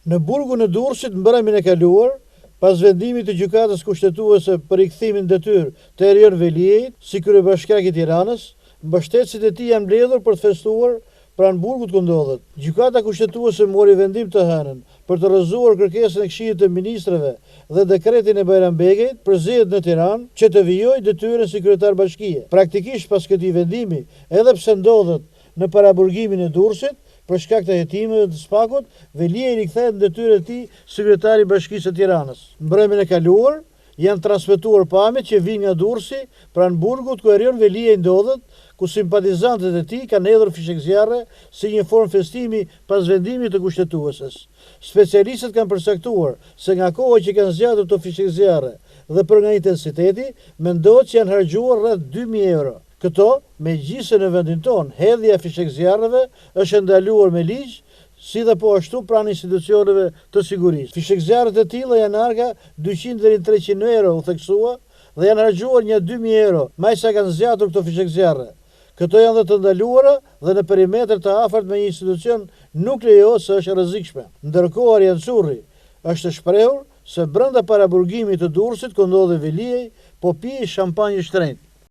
Në burgun e Durrësit mbrëmjen e kaluar, pas vendimit të gjykatës kushtetuese për rikthimin detyrë të Erion Veliejit si kryebashkiak i Tiranës, mbështetësit e tij janë mbledhur për të festuar pranë burgut ku ndodhet. Gjykata kushtetuese mori vendim të hënën për të rrëzuar kërkesën e Këshillit të Ministrave dhe dekretin e Bajrambekit për zgjedhjet në Tiranë që të vijojë detyrën si kryetar bashkie. Praktikisht pas këtij vendimi, edhe pse ndodhet në paraburgimin e Durrësit, për shkak të hetimeve të Spakut, Veliej rikthehet në detyrën e tij si kryetari i Bashkisë së Tiranës. Mbrëmjen e kaluar janë transmetuar pamjet që vijnë nga Durrësi pranë burgut ku Erion Veliej ndodhet, ku simpatizantët e tij kanë hedhur fishek zjarre si një formë festimi pas vendimit të kushtetueses. Specialistët kanë përcaktuar se nga koha që kanë zgjatur këto fishek zjarre dhe për nga intensiteti, mendohet që janë harxhuar rreth 2000 euro. Këto, megjithëse në vendin tonë hedhja e fishek zjarreve është ndaluar me ligj, si dhe po ashtu pranë institucioneve të sigurisë. Fishek zjarret e tilla janë arga 200 deri në 300 euro, u theksua, dhe janë harxhuar një 2000 euro, mbas sa kanë zgjatur këto fishek zjarre. Këto janë dhe të ndaluara dhe në perimetër të afërt me një institucion nuk lejohet se është rrezikshme. Ndërkohë Arjan Curri është shprehur se brenda paraburgimit të Durrësit ku ndodhej Veliej, po pije shampanjë shtrenjtë.